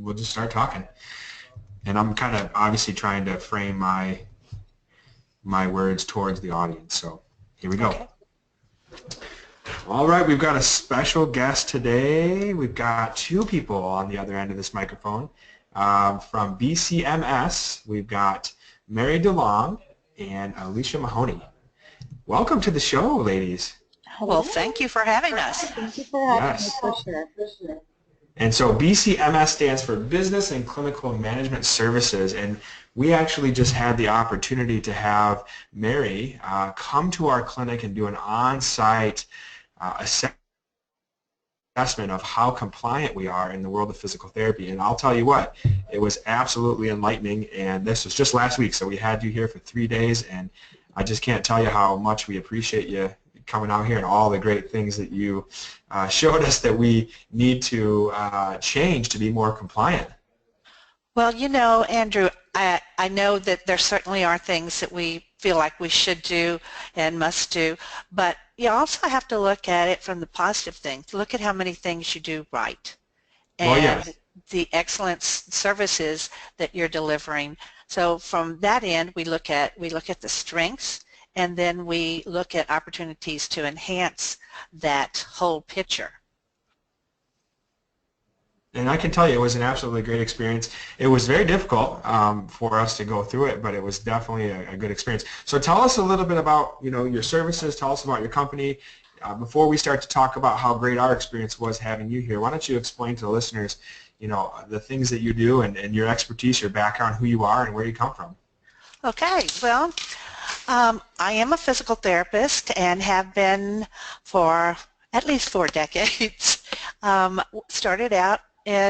we'll just start talking. And I'm kind of obviously trying to frame my words towards the audience. So here we go. Okay. All right, we've got a special guest today. We've got two people on the other end of this microphone. From BCMS, we've got Mary DeLong and Alicia Mahoney. Welcome to the show, ladies. Well, thank you for having us. Thank you for having us, for sure. And so BCMS stands for Business and Clinical Management Services, and we actually just had the opportunity to have Mary come to our clinic and do an on-site assessment of how compliant we are in the world of physical therapy. And I'll tell you what, it was absolutely enlightening, and this was just last week, so we had you here for 3 days, and I just can't tell you how much we appreciate you coming out here and all the great things that you showed us that we need to change to be more compliant. Well, you know, Andrew, I know that there certainly are things that we feel like we should do and must do, but you also have to look at it from the positive things. Look at how many things you do right and the excellent services that you're delivering. So from that end, we look at the strengths, and then we look at opportunities to enhance that whole picture. And I can tell you it was an absolutely great experience. It was very difficult for us to go through it, but it was definitely a good experience. So tell us a little bit about, you know, your services. Tell us about your company. Before we start to talk about how great our experience was having you here, why don't you explain to the listeners, you know, the things that you do and your expertise, your background, who you are, and where you come from. Okay, well, I am a physical therapist and have been for at least 4 decades. Started out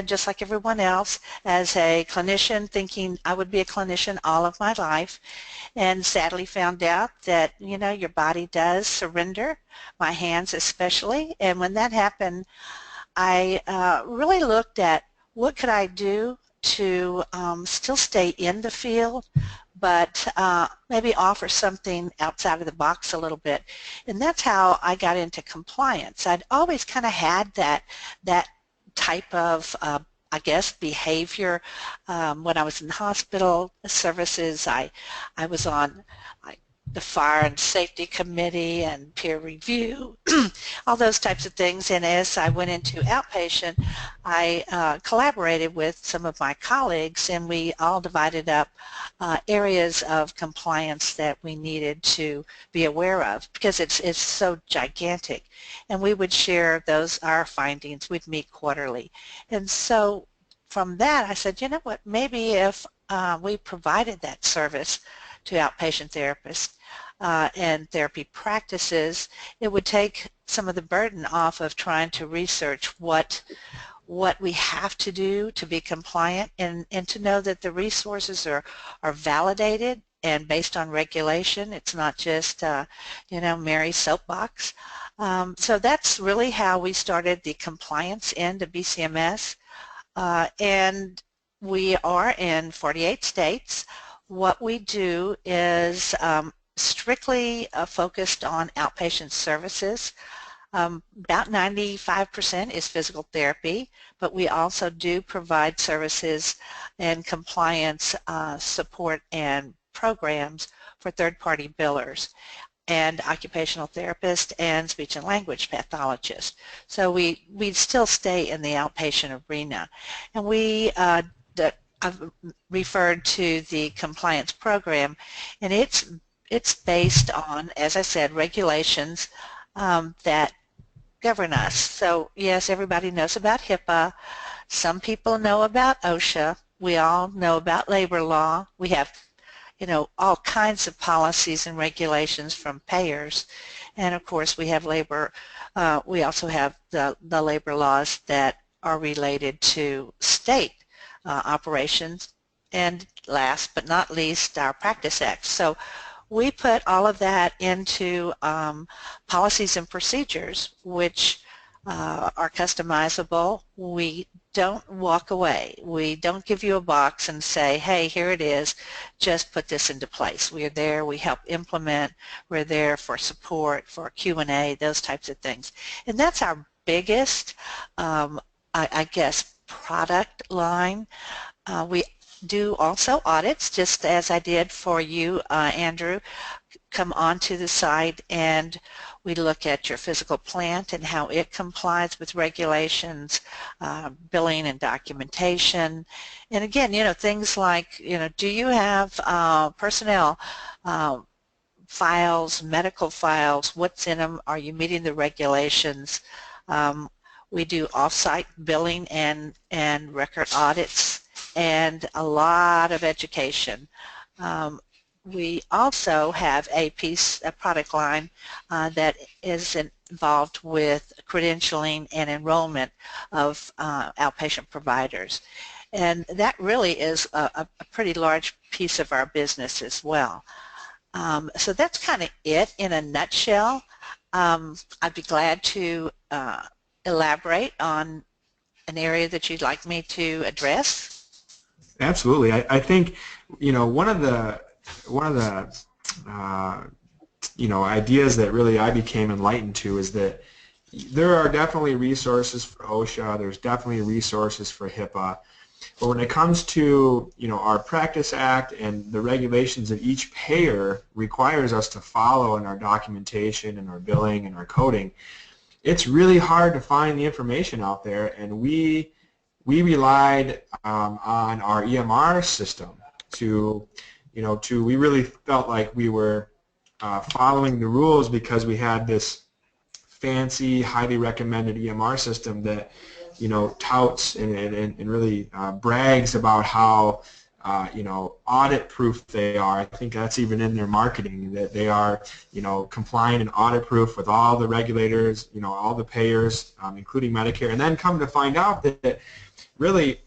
just like everyone else as a clinician, thinking I would be a clinician all of my life, and sadly found out that, you know, your body does surrender, my hands especially, and when that happened, I really looked at what could I do to still stay in the field, but maybe offer something outside of the box a little bit. And that's how I got into compliance. I'd always kind of had that type of, I guess, behavior. When I was in hospital services, I was on the fire and safety committee and peer review, all those types of things. And as I went into outpatient, I collaborated with some of my colleagues, and we all divided up areas of compliance that we needed to be aware of, because it's so gigantic. And we would share our findings. We'd meet quarterly. And so from that, I said, you know what, maybe if we provided that service to outpatient therapists and therapy practices, it would take some of the burden off of trying to research what we have to do to be compliant, and to know that the resources are validated and based on regulation. It's not just, you know, Mary's soapbox. So that's really how we started the compliance end of BCMS, and we are in 48 states. What we do is strictly focused on outpatient services. About 95% is physical therapy, but we also do provide services and compliance support and programs for third-party billers and occupational therapists and speech and language pathologists. So we still stay in the outpatient arena. And I've referred to the compliance program, and it's based on, as I said, regulations that govern us. So yes, everybody knows about HIPAA. Some people know about OSHA. We all know about labor law. We have, you know, all kinds of policies and regulations from payers, and of course we have labor. We also have the labor laws that are related to state operations, and last but not least, our Practice Act. So we put all of that into policies and procedures, which are customizable. We don't walk away. We don't give you a box and say, hey, here it is, just put this into place. We are there, we help implement, we're there for support, for Q&A, those types of things. And that's our biggest, I guess, product line. We do also audits, just as I did for you, Andrew. Come onto the site and we look at your physical plant and how it complies with regulations, billing and documentation. And again, things like, do you have personnel files, medical files, what's in them, are you meeting the regulations? We do off-site billing and record audits and a lot of education. We also have a product line that is involved with credentialing and enrollment of outpatient providers. And that really is a pretty large piece of our business as well. So that's kind of it in a nutshell. I'd be glad to elaborate on an area that you'd like me to address. Absolutely. I think, one of the ideas that really I became enlightened to is that there are definitely resources for OSHA, there's definitely resources for HIPAA, but when it comes to, our Practice Act and the regulations that each payer requires us to follow in our documentation and our billing and our coding, it's really hard to find the information out there, and we relied on our EMR system to we really felt like we were following the rules because we had this fancy, highly recommended EMR system that, touts and really brags about how, audit proof they are. I think that's even in their marketing, that they are, compliant and audit proof with all the regulators, all the payers, including Medicare. And then come to find out that really,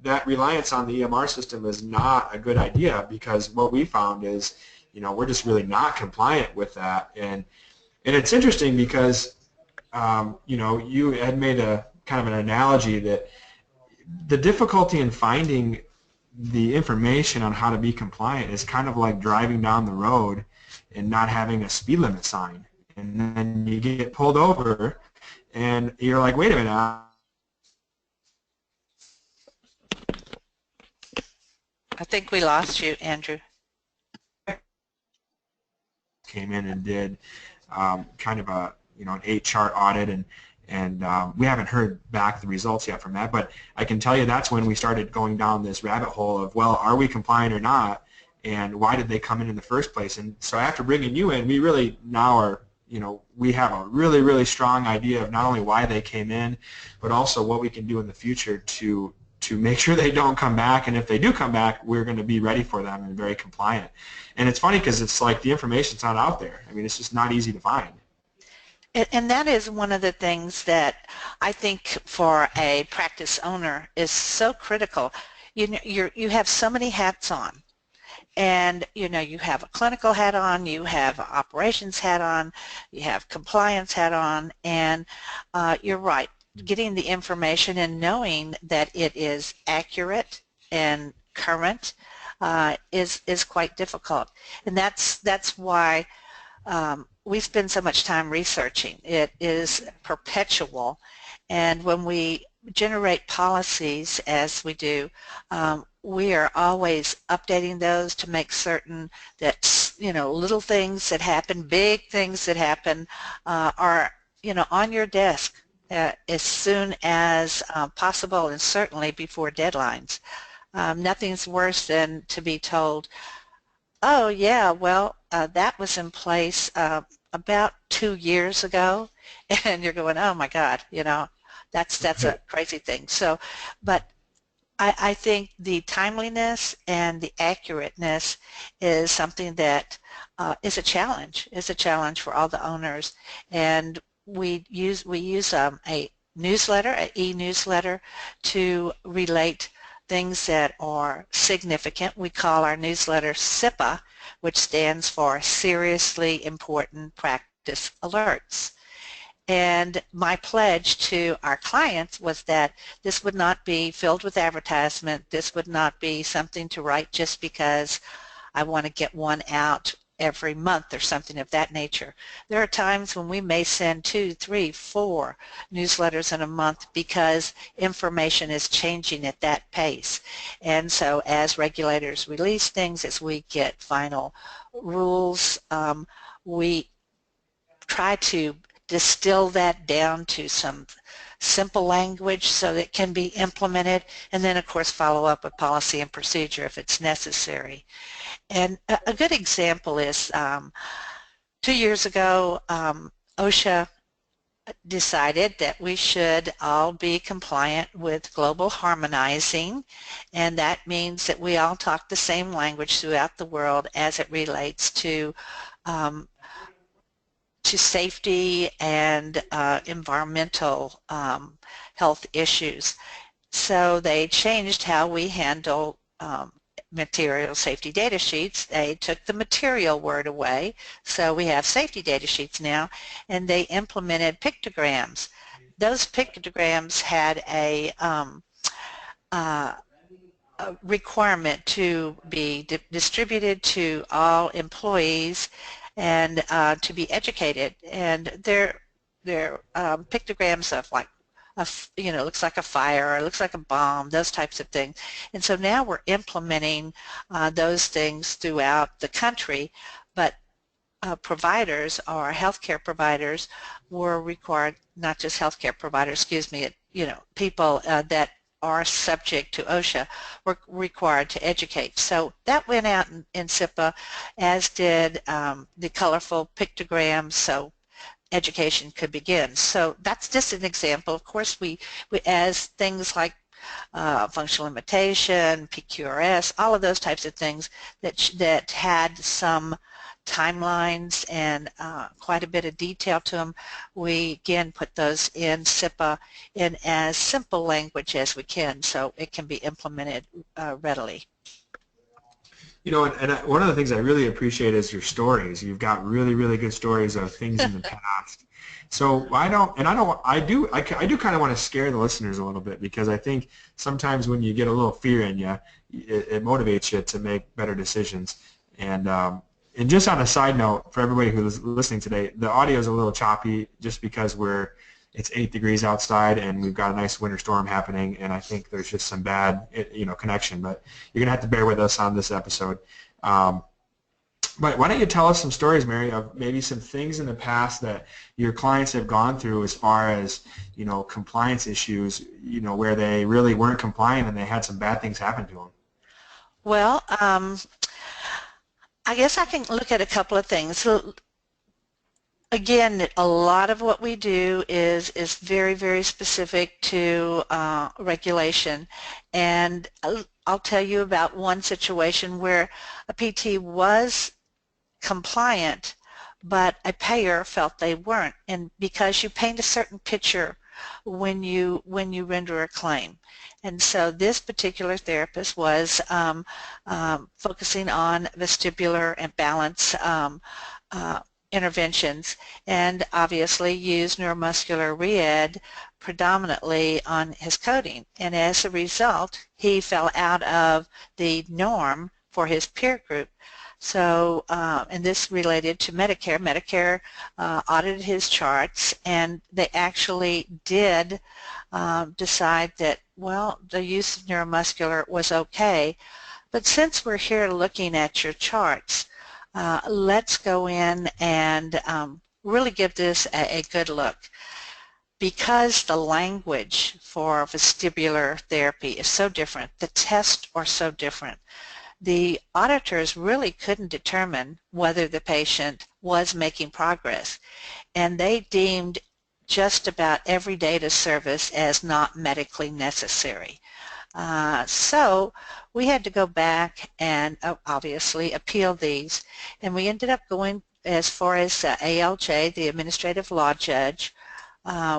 that reliance on the EMR system is not a good idea, because what we found is, we're just really not compliant with that. And it's interesting because, you had made a kind of an analogy that the difficulty in finding the information on how to be compliant is kind of like driving down the road and not having a speed limit sign. And then you get pulled over and you're like, wait a minute. I think we lost you, Andrew. Came in and did kind of a an 8-chart audit, and we haven't heard back the results yet from that. But I can tell you that's when we started going down this rabbit hole of, well, are we compliant or not, and why did they come in the first place? And so after bringing you in, we really now are we have a really, really strong idea of not only why they came in, but also what we can do in the future to make sure they don't come back, and if they do come back, we're going to be ready for them and very compliant. And it's funny because it's like the information's not out there. I mean, it's just not easy to find. And that is one of the things that I think for a practice owner is so critical. You have so many hats on, and you have a clinical hat on, you have an operations hat on, you have compliance hat on, and you're right. Getting the information and knowing that it is accurate and current is quite difficult, and that's why we spend so much time researching. It is perpetual, and when we generate policies, as we do, we are always updating those to make certain that little things that happen, big things that happen, are on your desk as soon as possible, and certainly before deadlines. Nothing's worse than to be told, oh yeah, well that was in place about 2 years ago, and you're going, oh my God, that's a crazy thing. So, but I think the timeliness and the accurateness is something that is a challenge. Is a challenge for all the owners, and we use a newsletter, an e-newsletter, to relate things that are significant. We call our newsletter HIPAA, which stands for Seriously Important Practice Alerts. And my pledge to our clients was that this would not be filled with advertisement. This would not be something to write just because I want to get one out every month or something of that nature. There are times when we may send 2, 3, 4 newsletters in a month because information is changing at that pace. And so as regulators release things, as we get final rules, we try to distill that down to some simple language so that it can be implemented, and then of course follow up with policy and procedure if it's necessary. And a good example is 2 years ago, OSHA decided that we should all be compliant with global harmonizing, and that means that we all talk the same language throughout the world as it relates to safety and environmental health issues. So they changed how we handle material safety data sheets. They took the material word away, so we have safety data sheets now, and they implemented pictograms. Those pictograms had a requirement to be distributed to all employees and to be educated, and they're pictograms of like looks like a fire or looks like a bomb, those types of things. And so now we're implementing those things throughout the country, but providers or healthcare providers were required, not just healthcare providers, excuse me, people that are subject to OSHA were required to educate. So that went out in HIPAA, as did the colorful pictograms, so education could begin. So that's just an example. Of course, we as things like functional limitation, PQRS, all of those types of things that had some timelines and quite a bit of detail to them, we again put those in HIPAA in as simple language as we can so it can be implemented readily. And one of the things I really appreciate is your stories. You've got really, really good stories of things in the past. So I do kind of want to scare the listeners a little bit, because I think sometimes when you get a little fear in you, it motivates you to make better decisions. And just on a side note, for everybody who's listening today, the audio is a little choppy just because it's 8 degrees outside and we've got a nice winter storm happening, and I think there's just some bad connection. But you're going to have to bear with us on this episode. But why don't you tell us some stories, Mary, of maybe some things in the past that your clients have gone through as far as compliance issues, where they really weren't compliant and they had some bad things happen to them. Well, I guess I can look at a couple of things. So, again, a lot of what we do is very, very specific to regulation, and I'll tell you about one situation where a PT was compliant, but a payer felt they weren't, and because you paint a certain picture when you render a claim. And so this particular therapist was focusing on vestibular and balance interventions, and obviously used neuromuscular re-ed predominantly on his coding. And as a result, he fell out of the norm for his peer group. So, and this related to Medicare. Medicare audited his charts, and they actually did decide that, well, the use of neuromuscular was okay. But since we're here looking at your charts, let's go in and really give this a good look. Because the language for vestibular therapy is so different, the tests are so different, the auditors really couldn't determine whether the patient was making progress, and they deemed just about every data service as not medically necessary. So we had to go back and obviously appeal these, and we ended up going as far as ALJ, the Administrative Law Judge,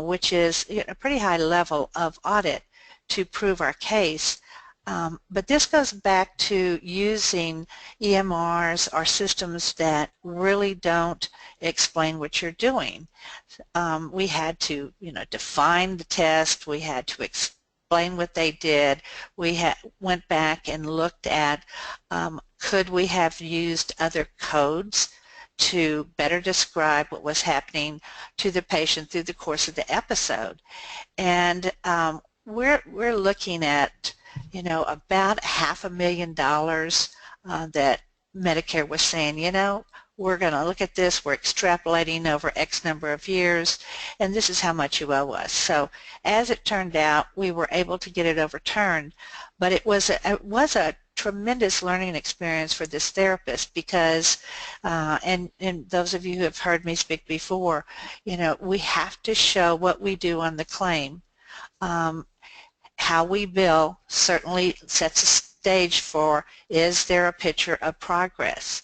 which is a pretty high level of audit to prove our case. But this goes back to using EMRs or systems that really don't explain what you're doing. We had to, define the test. We had to explain what they did. We went back and looked at could we have used other codes to better describe what was happening to the patient through the course of the episode. And we're looking at, you know, about $500,000 that Medicare was saying, you know, we're going to look at this, we're extrapolating over X number of years, and this is how much you owe us. So as it turned out, we were able to get it overturned, but it was a tremendous learning experience for this therapist because, and those of you who have heard me speak before, you know, we have to show what we do on the claim. How we bill certainly sets a stage for, is there a picture of progress?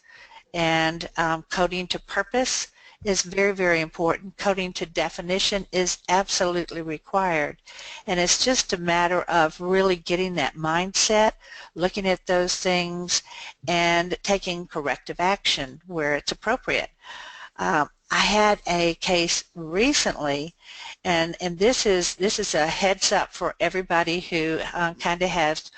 And coding to purpose is very, very important. Coding to definition is absolutely required. And it's just a matter of really getting that mindset, looking at those things, and taking corrective action where it's appropriate. I had a case recently, and this is a heads up for everybody who kind of has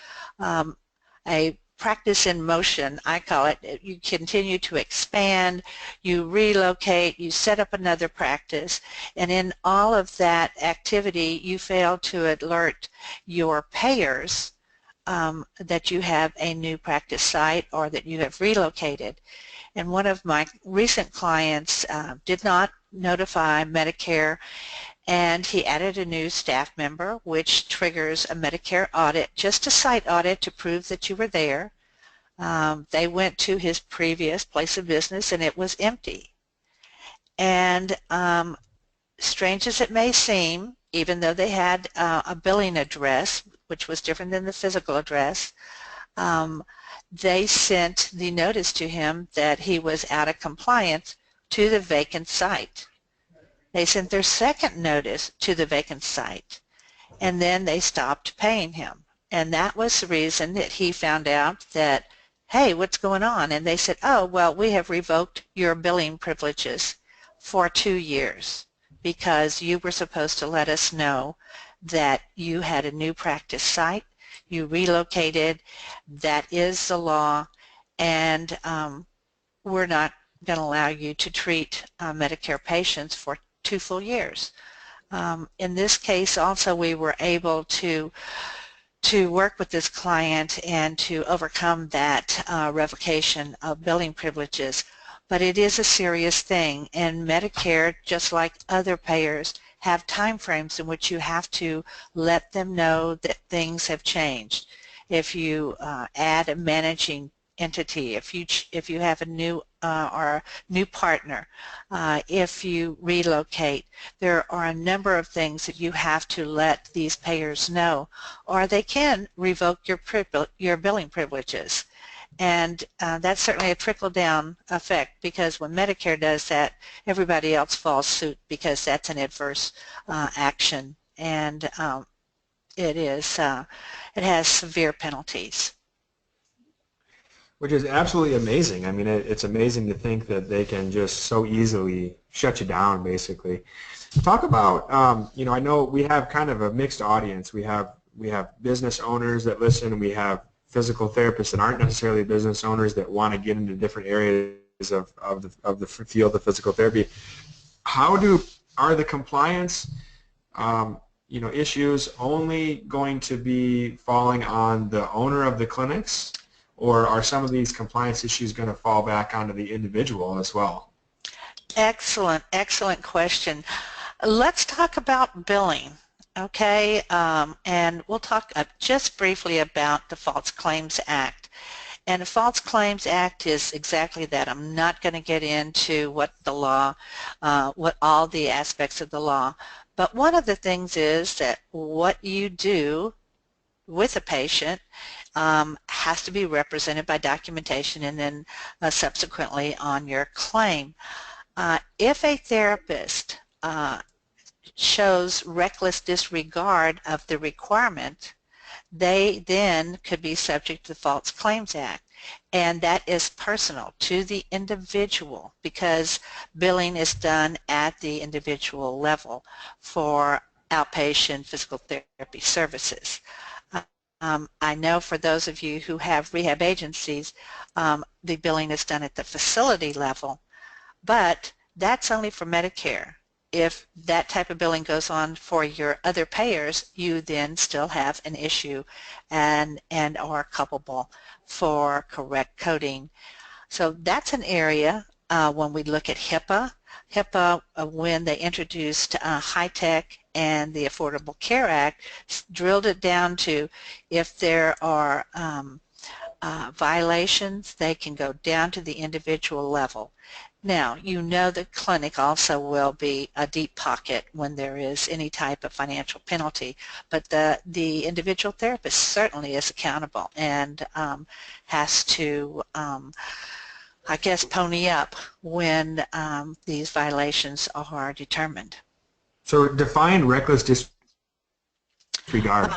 a practice in motion, I call it. You continue to expand, you relocate, you set up another practice, and in all of that activity you fail to alert your payers that you have a new practice site or that you have relocated. And one of my recent clients did not notify Medicare, and he added a new staff member, which triggers a Medicare audit, just a site audit to prove that you were there. They went to his previous place of business and it was empty. And strange as it may seem, even though they had a billing address, which was different than the physical address, they sent the notice to him that he was out of compliance to the vacant site. They sent their second notice to the vacant site, and then they stopped paying him. And that was the reason that he found out that, hey, what's going on? And they said, oh, well, we have revoked your billing privileges for 2 years because you were supposed to let us know that you had a new practice site, you relocated, that is the law, and we're not going to allow you to treat Medicare patients for 2 full years. In this case also we were able to work with this client and to overcome that revocation of billing privileges. But it is a serious thing, and Medicare, just like other payers, have time frames in which you have to let them know that things have changed. If you add a managing entity, if you have a new or a new partner, if you relocate, there are a number of things that you have to let these payers know, or they can revoke your billing privileges. And that's certainly a trickle-down effect, because when Medicare does that, everybody else follows suit because that's an adverse action, and it has severe penalties. Which is absolutely amazing. I mean, it's amazing to think that they can just so easily shut you down, basically. Talk about, you know, I know we have kind of a mixed audience. We have business owners that listen. We have physical therapists that aren't necessarily business owners that want to get into different areas of the field of physical therapy. Are the compliance you know, issues only going to be falling on the owner of the clinics, or are some of these compliance issues going to fall back onto the individual as well? Excellent, excellent question. Let's talk about billing, okay? And we'll talk just briefly about the False Claims Act. And the False Claims Act is exactly that. I'm not going to get into what the law, what all the aspects of the law, but one of the things is that what you do with a patient has to be represented by documentation and then subsequently on your claim. If a therapist shows reckless disregard of the requirement, they then could be subject to the False Claims Act. And that is personal to the individual, because billing is done at the individual level for outpatient physical therapy services. I know for those of you who have rehab agencies, the billing is done at the facility level, but that's only for Medicare. If that type of billing goes on for your other payers, you then still have an issue and are culpable for correct coding. So that's an area when we look at HIPAA. HIPAA, when they introduced high-tech and the Affordable Care Act, drilled it down to if there are violations, they can go down to the individual level. Now, you know the clinic also will be a deep pocket when there is any type of financial penalty, but the individual therapist certainly is accountable and has to, I guess, pony up when these violations are determined. So define reckless disregard.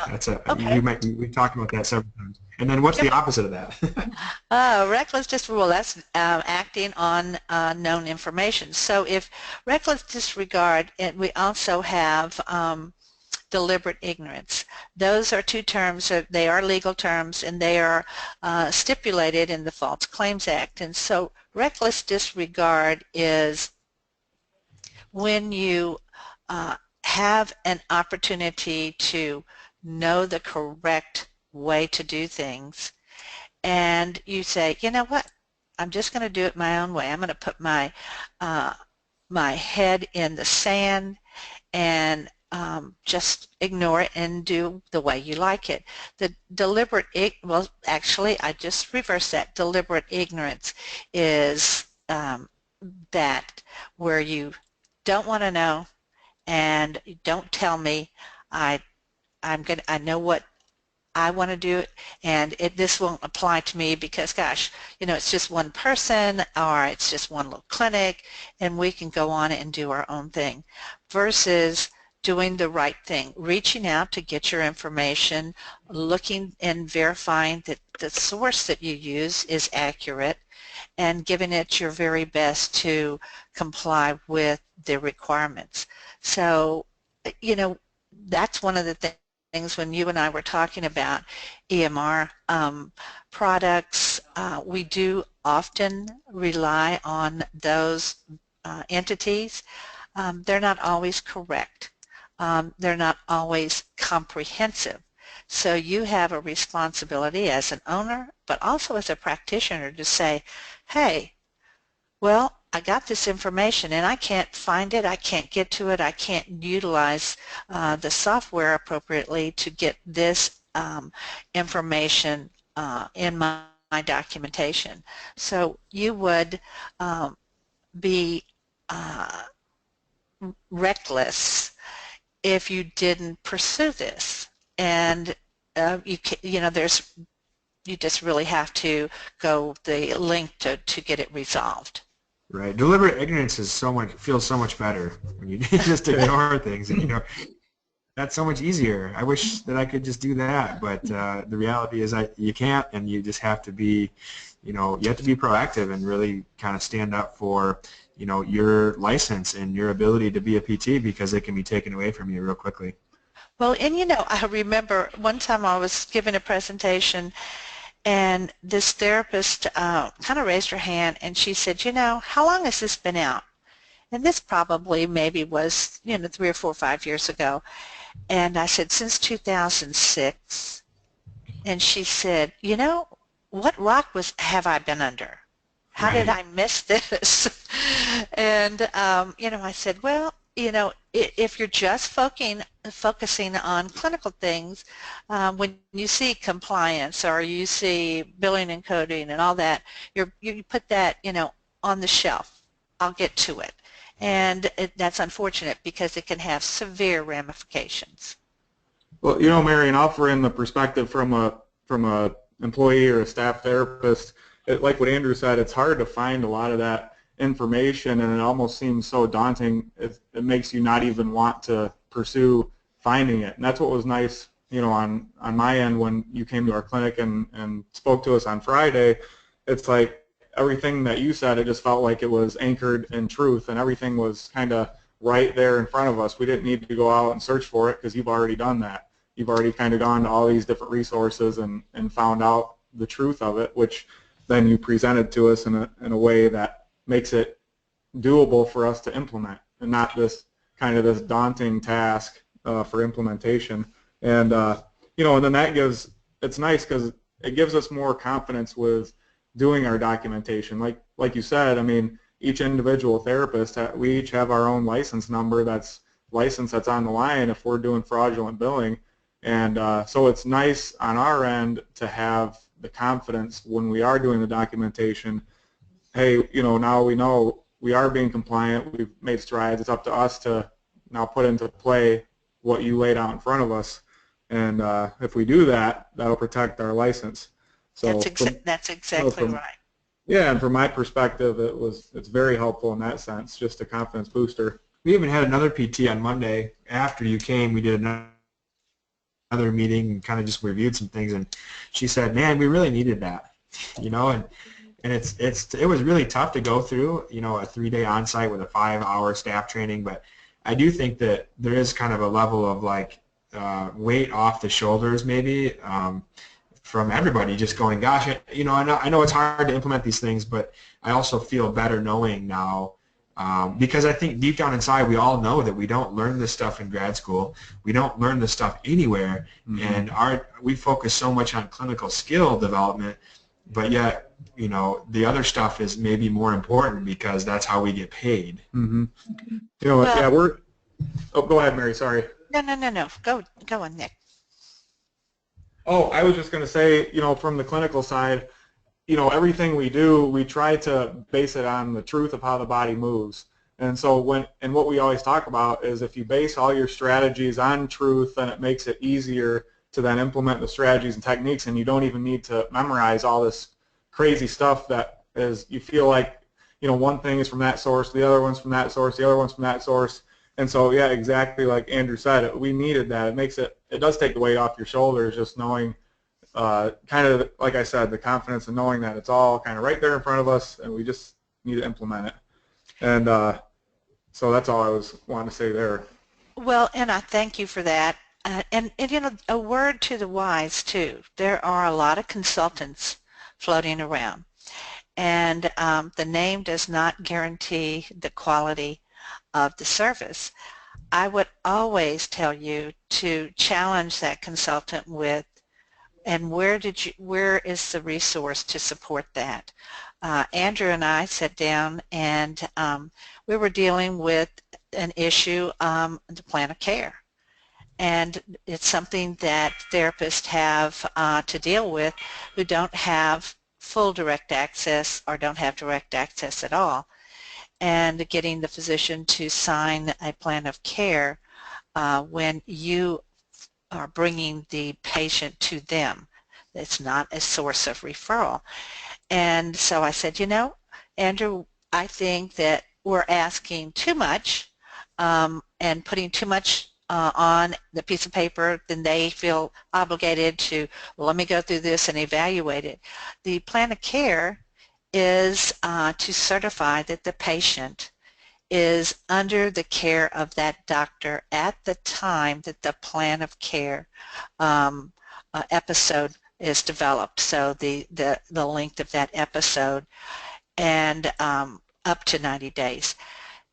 Okay. We've talked about that several times. And then what's the opposite of that? Reckless disregard, that's acting on known information. So if reckless disregard, and we also have deliberate ignorance. Those are two terms, they are legal terms, and they are stipulated in the False Claims Act. And so reckless disregard is when you have an opportunity to know the correct way to do things, and you say, you know what, I'm just going to do it my own way. I'm going to put my my head in the sand and just ignore it and do the way you like it. The deliberate, well, actually, I just reversed that. Deliberate ignorance is that where you don't want to know and don't tell me. I know what I want to do it, and this won't apply to me because, gosh, you know, it's just one person or it's just one little clinic, and we can go on and do our own thing, versus doing the right thing, reaching out to get your information, looking and verifying that the source that you use is accurate, and giving it your very best to comply with the requirements. So, you know, that's one of the things when you and I were talking about EMR products, we do often rely on those entities. They're not always correct. They're not always comprehensive. So you have a responsibility as an owner, but also as a practitioner to say, hey, well, I got this information and I can't find it, I can't get to it, I can't utilize the software appropriately to get this information in my documentation. So you would be reckless if you didn't pursue this, and you know, you just really have to go the length to get it resolved. Right. Deliberate ignorance feels so much better when you just ignore things, and you know that's so much easier. I wish that I could just do that, but the reality is you can't, and you just have to be, you know, you have to be proactive and really kind of stand up for, you know, your license and your ability to be a PT, because it can be taken away from you real quickly. Well, and you know, I remember one time I was giving a presentation, and this therapist kind of raised her hand, and she said, you know, how long has this been out? And this probably maybe was, you know, 3 or 4 or 5 years ago. And I said, since 2006. And she said, you know, what rock have I been under? How did I miss this? And, you know, I said, well, you know, if you're just focusing on clinical things, when you see compliance or you see billing and coding and all that, you put that, you know, on the shelf. I'll get to it. And that's unfortunate because it can have severe ramifications. Well, you know, Mary, and offer in the perspective from a employee or a staff therapist, like what Andrew said, it's hard to find a lot of that information, and it almost seems so daunting. It makes you not even want to pursue finding it. And that's what was nice, you know, on my end when you came to our clinic and spoke to us on Friday. It's like everything that you said, it just felt like it was anchored in truth, and everything was kind of right there in front of us. We didn't need to go out and search for it because you've already done that. You've already kind of gone to all these different resources and found out the truth of it, which then you presented to us in a way that makes it doable for us to implement, and not this kind of this daunting task for implementation. And you know, and then that gives, it's nice because it gives us more confidence with doing our documentation. Like you said, I mean, each individual therapist, we each have our own license number that's on the line if we're doing fraudulent billing. And so it's nice on our end to have the confidence when we are doing the documentation. Hey, you know, now we know we are being compliant, we've made strides, it's up to us to now put into play what you laid out in front of us. And if we do that, that'll protect our license. So that's exactly right. Yeah, and from my perspective, it's very helpful in that sense, just a confidence booster. We even had another PT on Monday after you came. We did another meeting and kind of just reviewed some things, and she said, "Man, we really needed that," you know, and it was really tough to go through, you know, a 3-day on-site with a 5-hour staff training, but I do think that there is kind of a level of like weight off the shoulders maybe from everybody, just going, gosh, you know, I know it's hard to implement these things, but I also feel better knowing now, because I think deep down inside we all know that we don't learn this stuff in grad school, we don't learn this stuff anywhere, and we focus so much on clinical skill development, but yet, you know, the other stuff is maybe more important because that's how we get paid. You know, well, yeah, oh, go ahead, Mary, sorry. No. Go on, Nick. Oh, I was just going to say, you know, from the clinical side, you know, everything we do, we try to base it on the truth of how the body moves. And so what we always talk about is if you base all your strategies on truth, then it makes it easier to then implement the strategies and techniques, and you don't even need to memorize all this crazy stuff that is, you feel like, you know, one thing is from that source, the other one's from that source, the other one's from that source. And so, yeah, exactly like Andrew said, we needed that. It does take the weight off your shoulders, just knowing, kind of like I said, the confidence in knowing that it's all kind of right there in front of us, and we just need to implement it. And so that's all I was wanting to say there. Well, and I thank you for that. And you know, a word to the wise too. There are a lot of consultants floating around, and the name does not guarantee the quality of the service. I would always tell you to challenge that consultant with, and where is the resource to support that? Andrew and I sat down and we were dealing with an issue, the plan of care. And it's something that therapists have to deal with who don't have full direct access or don't have direct access at all. And getting the physician to sign a plan of care when you are bringing the patient to them. It's not a source of referral. And so I said, you know, Andrew, I think that we're asking too much and putting too much on the piece of paper, then they feel obligated to, well, let me go through this and evaluate it. The plan of care is to certify that the patient is under the care of that doctor at the time that the plan of care episode is developed, so the length of that episode, and up to 90 days.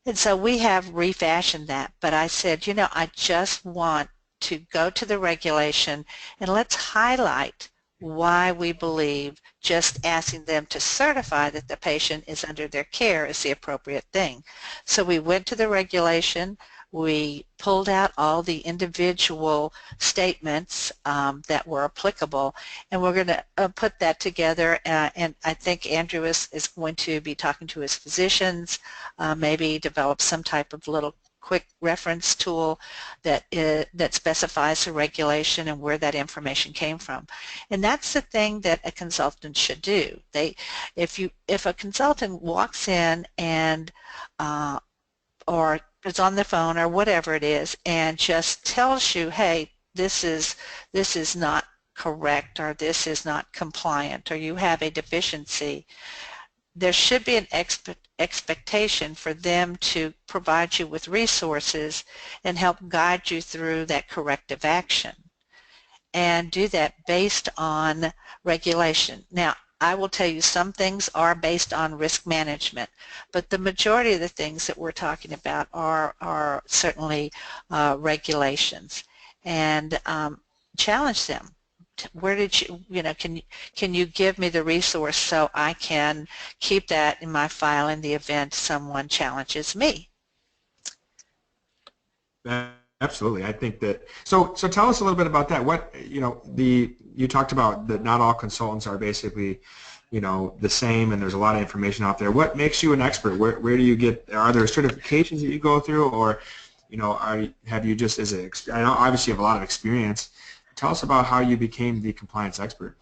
And so we have refashioned that, but I said, you know, I just want to go to the regulation and let's highlight why we believe just asking them to certify that the patient is under their care is the appropriate thing. So we went to the regulation, we pulled out all the individual statements that were applicable, and we're going to put that together, and I think Andrew is going to be talking to his physicians, maybe develop some type of little quick reference tool that specifies the regulation and where that information came from. And that's the thing that a consultant should do. If a consultant walks in and or is on the phone or whatever it is and just tells you, hey, this is not correct, or this is not compliant, or you have a deficiency, there should be an expectation for them to provide you with resources and help guide you through that corrective action, and do that based on regulation. Now, I will tell you some things are based on risk management, but the majority of the things that we're talking about are certainly regulations. And challenge them. Where did can you give me the resource so I can keep that in my file in the event someone challenges me? Absolutely. I think that, so tell us a little bit about that. What, you talked about that not all consultants are basically, the same, and there's a lot of information out there. What makes you an expert? Where do you get, are there certifications that you go through, or, have you just, I know obviously you have a lot of experience. Tell us about how you became the compliance expert.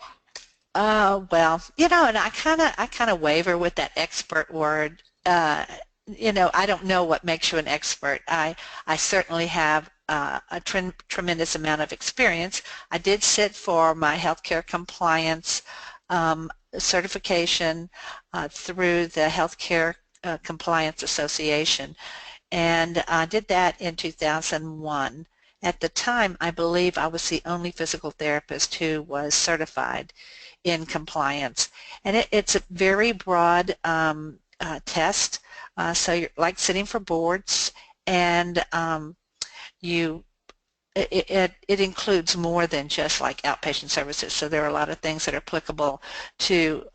Well, and I kind of waver with that expert word. I don't know what makes you an expert. I certainly have a tremendous amount of experience. I did sit for my healthcare compliance certification through the Healthcare Compliance Association, and I did that in 2001. At the time, I believe I was the only physical therapist who was certified in compliance. And it's a very broad test. So you're like sitting for boards, and it includes more than just like outpatient services. So there are a lot of things that are applicable to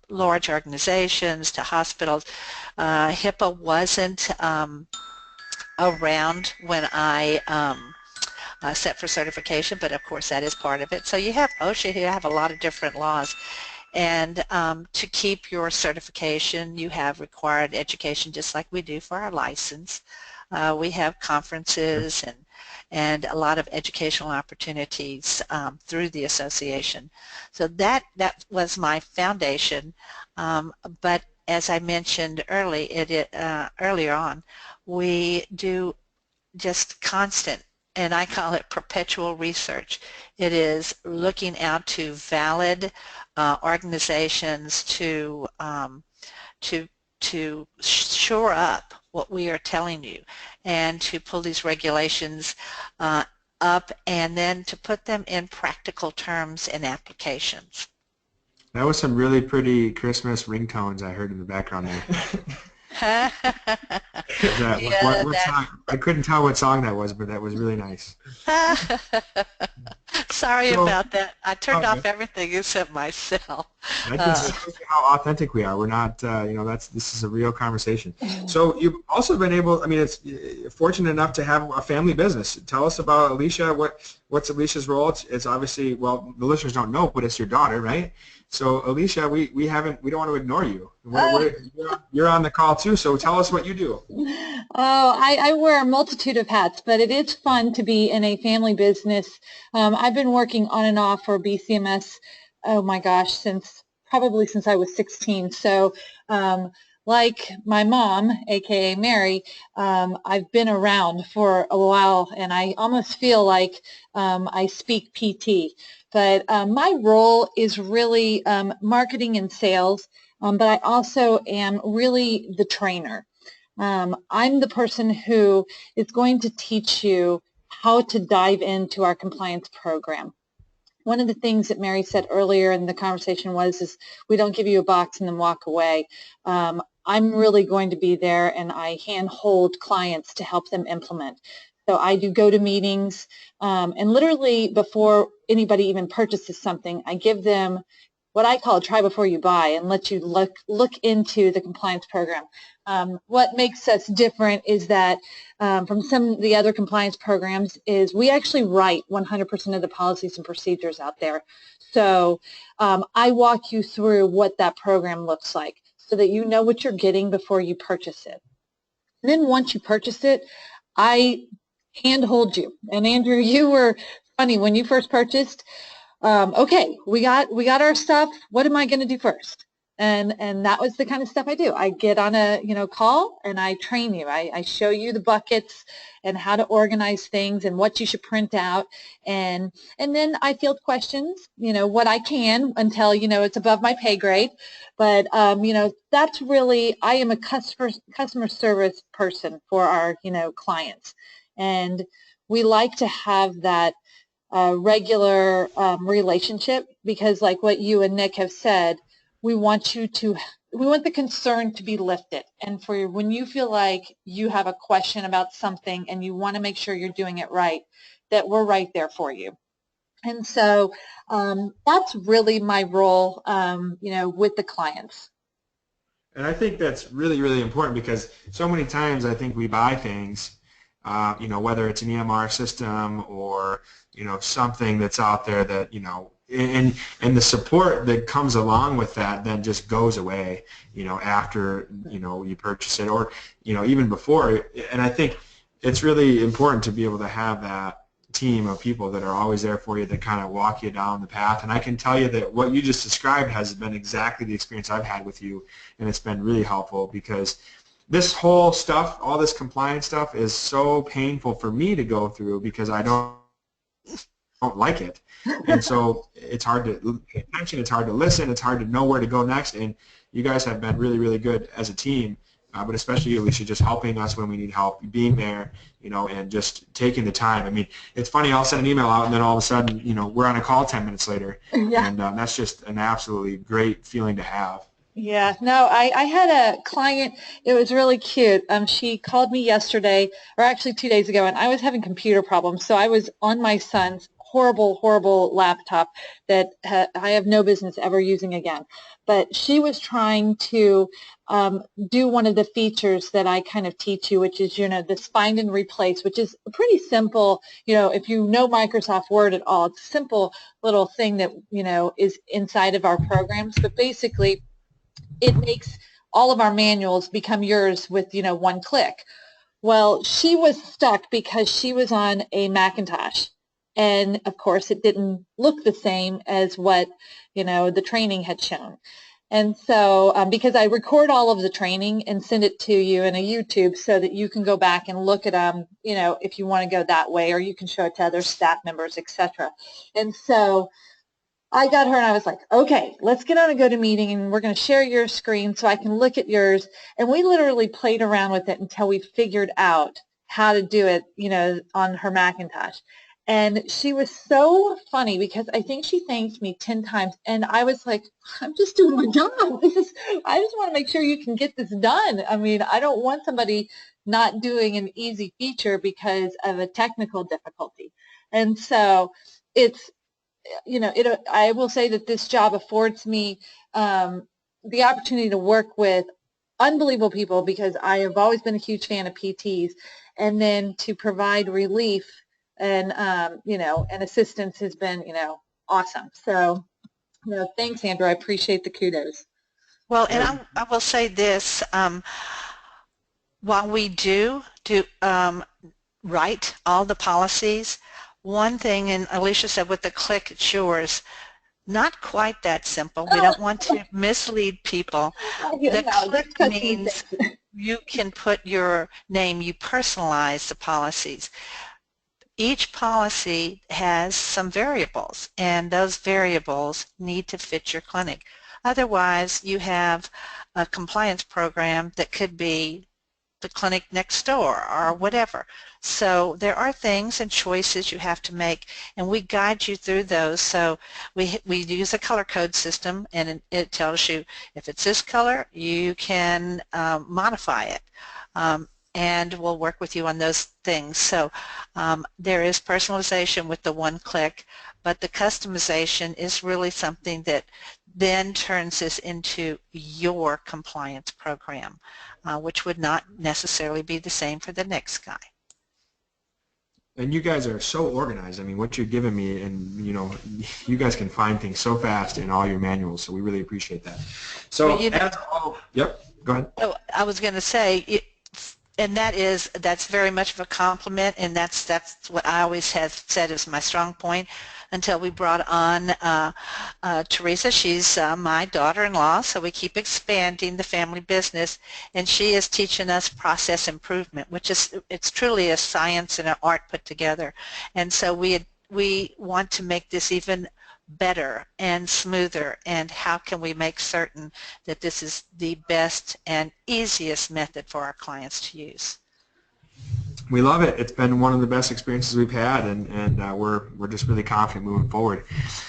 large organizations, to hospitals. HIPAA wasn't around when I set for certification, but of course that is part of it. So you have OSHA, you have a lot of different laws, and to keep your certification you have required education just like we do for our license. We have conferences and a lot of educational opportunities through the association. So that was my foundation, but as I mentioned earlier on, we do just constant, and I call it perpetual research. It is looking out to valid organizations to shore up what we are telling you, and to pull these regulations up, and then to put them in practical terms and applications. That was some really pretty Christmas ringtones I heard in the background there. What song? I couldn't tell what song that was, but that was really nice. Sorry about that. I turned off everything except myself. That just shows you how authentic we are. We're not, this is a real conversation. So you've also been able, it's fortunate enough to have a family business. Tell us about Alicia. What's Alicia's role? It's obviously, well, the listeners don't know, but it's your daughter, right? So Alicia, we don't want to ignore you. You're on the call too, so tell us what you do. Oh, I wear a multitude of hats, but it is fun to be in a family business. I've been working on and off for BCMS, oh my gosh, probably since I was 16. So like my mom, aka Mary, I've been around for a while, and I almost feel like I speak PT. But my role is really marketing and sales, but I also am really the trainer. I'm the person who is going to teach you how to dive into our compliance program. One of the things that Mary said earlier in the conversation is we don't give you a box and then walk away. I'm really going to be there, and I hand-hold clients to help them implement. So I do go to meetings, and literally before anybody even purchases something, I give them what I call try before you buy, and let you look into the compliance program. What makes us different is that from some of the other compliance programs is we actually write 100% of the policies and procedures out there. So I walk you through what that program looks like so that you know what you're getting before you purchase it. And then once you purchase it, I handhold you. And Andrew, you were funny when you first purchased. Okay, we got our stuff. What am I going to do first? And that was the kind of stuff I do. I get on a call and I train you. I show you the buckets and how to organize things and what you should print out, and then I field questions, what I can until it's above my pay grade. But that's really, I am a customer service person for our clients, and we like to have that regular relationship, because like what you and Nick have said, we want the concern to be lifted. And for when you feel like you have a question about something and you want to make sure you're doing it right, that we're right there for you. And so that's really my role, with the clients. And I think that's really, really important, because so many times I think we buy things, whether it's an EMR system or, something that's out there that, and the support that comes along with that then just goes away, after, you purchase it, or, even before. And I think it's really important to be able to have that team of people that are always there for you, that kind of walk you down the path. And I can tell you that what you just described has been exactly the experience I've had with you, and it's been really helpful, because this whole stuff, all this compliance stuff, is so painful for me to go through, because I don't like it. And so it's hard to pay attention, it's hard to listen, it's hard to know where to go next. And you guys have been really, really good as a team, but especially you, Alicia, just helping us when we need help, being there, and just taking the time. I mean, it's funny, I'll send an email out and then all of a sudden, we're on a call 10 minutes later. Yeah. And that's just an absolutely great feeling to have. Yeah, no, I had a client, it was really cute. She called me yesterday, or actually 2 days ago, and I was having computer problems. So I was on my son's horrible, horrible laptop that I have no business ever using again. But she was trying to do one of the features that I kind of teach you, which is, this find and replace, which is pretty simple. If you know Microsoft Word at all, it's a simple little thing that, is inside of our programs. But basically, it makes all of our manuals become yours with, one click. Well, she was stuck because she was on a Macintosh. And of course, it didn't look the same as what, the training had shown. And so, because I record all of the training and send it to you in a YouTube so that you can go back and look at them, if you want to go that way, or you can show it to other staff members, etc. And so I got her and I was like, okay, let's get on a GoToMeeting and we're going to share your screen so I can look at yours. And we literally played around with it until we figured out how to do it, on her Macintosh. And she was so funny, because I think she thanked me 10 times. And I was like, I'm just doing my job. I just want to make sure you can get this done. I mean, I don't want somebody not doing an easy feature because of a technical difficulty. And so it's, I will say that this job affords me the opportunity to work with unbelievable people, because I have always been a huge fan of PTs, and then to provide relief and and assistance has been awesome. So thanks, Andrew. I appreciate the kudos. Well, and I will say this, while we do write all the policies, one thing, and Alicia said with the click, it's yours, not quite that simple. We don't want to mislead people. The click means you can put your name, you personalize the policies. Each policy has some variables, and those variables need to fit your clinic. Otherwise, you have a compliance program that could be the clinic next door or whatever. So there are things and choices you have to make, and we guide you through those. So we use a color code system, and it tells you if it's this color, you can modify it. And we'll work with you on those things. So there is personalization with the one click, but the customization is really something that then turns this into your compliance program, which would not necessarily be the same for the next guy. And you guys are so organized. I mean, what you're giving me, and you guys can find things so fast in all your manuals, so we really appreciate that. So, well, yep, go ahead. Oh, I was going to say, and that's very much of a compliment, and that's what I always have said is my strong point, until we brought on Teresa, she's my daughter-in-law, so we keep expanding the family business, and she is teaching us process improvement, which is, it's truly a science and an art put together. And so we want to make this even better and smoother, and how can we make certain that this is the best and easiest method for our clients to use. We love it. It's been one of the best experiences we've had, and we're just really confident moving forward.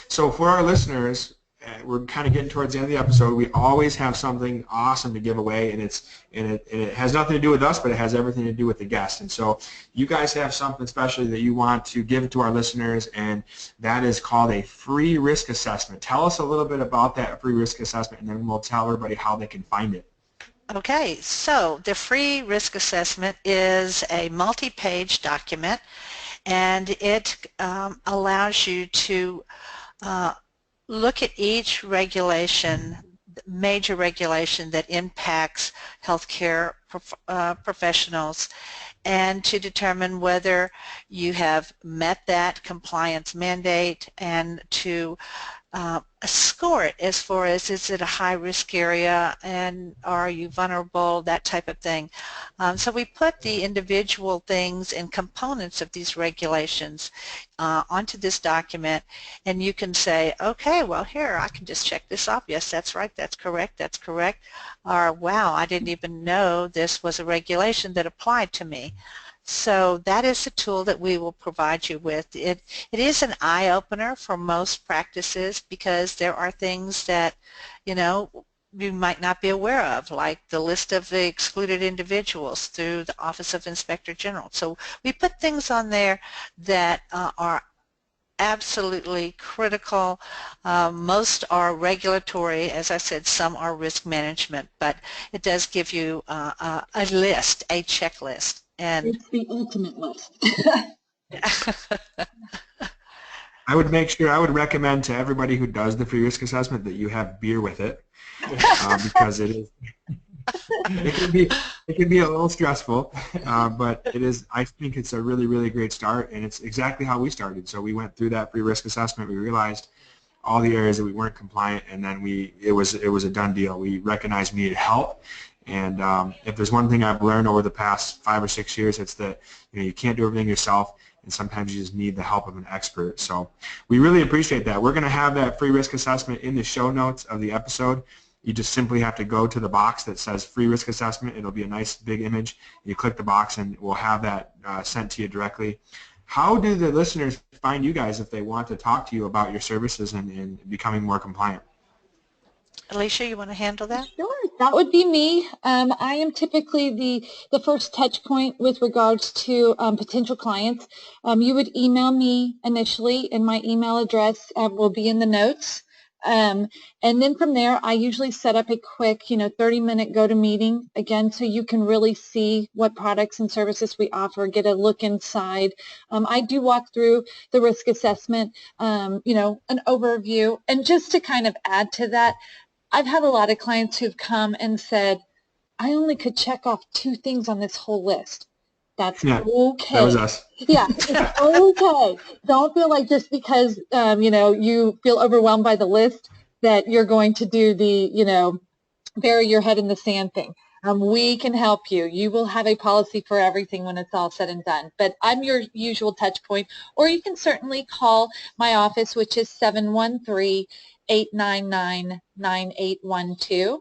So for our listeners, we're kind of getting towards the end of the episode. We always have something awesome to give away, and it has nothing to do with us, but it has everything to do with the guest. And so you guys have something special that you want to give to our listeners, and that is called a free risk assessment. Tell us a little bit about that free risk assessment, and then we'll tell everybody how they can find it. Okay, so the free risk assessment is a multi-page document, and it allows you to look at each regulation, major regulation that impacts healthcare professionals, and to determine whether you have met that compliance mandate, and to score it as far as, is it a high-risk area and are you vulnerable, that type of thing. So we put the individual things and components of these regulations onto this document, and you can say, okay, well, here, I can just check this off. Yes, that's right, that's correct, that's correct. Or, wow, I didn't even know this was a regulation that applied to me. So that is the tool that we will provide you with. It is an eye-opener for most practices, because there are things that, you know, you might not be aware of, like the list of the excluded individuals through the Office of Inspector General. So we put things on there that are absolutely critical. Most are regulatory, as I said, some are risk management, but it does give you a list, a checklist. And it's the ultimate list. I would recommend to everybody who does the free risk assessment that you have beer with it, because it can be a little stressful, but it is. I think it's a really, really great start, and it's exactly how we started. So we went through that free risk assessment. We realized all the areas that we weren't compliant, and then it was a done deal. We recognized we needed help. And if there's one thing I've learned over the past 5 or 6 years, it's that you can't do everything yourself, and sometimes you just need the help of an expert. So we really appreciate that. We're going to have that free risk assessment in the show notes of the episode. You just simply have to go to the box that says free risk assessment. It'll be a nice big image. You click the box, and we'll have that sent to you directly. How do the listeners find you guys if they want to talk to you about your services and becoming more compliant? Alicia, you want to handle that? Sure, that would be me. I am typically the first touch point with regards to potential clients. You would email me initially, and my email address will be in the notes. And then from there, I usually set up a quick, 30-minute go-to meeting, again, so you can really see what products and services we offer, get a look inside. I do walk through the risk assessment, an overview. And just to kind of add to that, I've had a lot of clients who've come and said, I only could check off 2 things on this whole list. That's okay. That was us. Yeah, it's okay. Don't feel like just because, you feel overwhelmed by the list that you're going to do the, bury your head in the sand thing. We can help you. You will have a policy for everything when it's all said and done. But I'm your usual touch point. Or you can certainly call my office, which is 713-899-9812.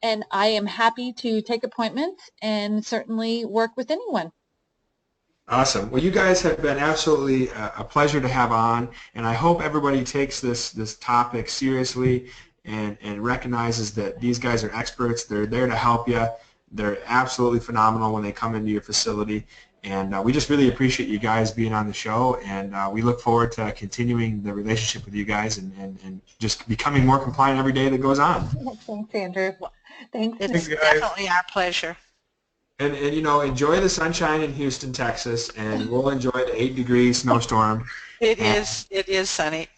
And I am happy to take appointments and certainly work with anyone. Awesome. Well, you guys have been absolutely a pleasure to have on, and I hope everybody takes this topic seriously and recognizes that these guys are experts. They're there to help you. They're absolutely phenomenal when they come into your facility, and we just really appreciate you guys being on the show, and we look forward to continuing the relationship with you guys and just becoming more compliant every day that goes on. Thanks, Andrew. Thanks. It's definitely our pleasure. And enjoy the sunshine in Houston, Texas, and we'll enjoy the 8-degree snowstorm. It is sunny.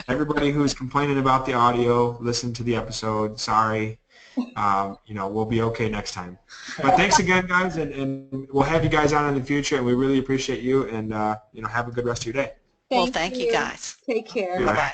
Everybody who's complaining about the audio, listen to the episode. Sorry. We'll be okay next time. But thanks again, guys, and we'll have you guys on in the future, and we really appreciate you, and have a good rest of your day. Well, thank you guys. Take care. Bye-bye.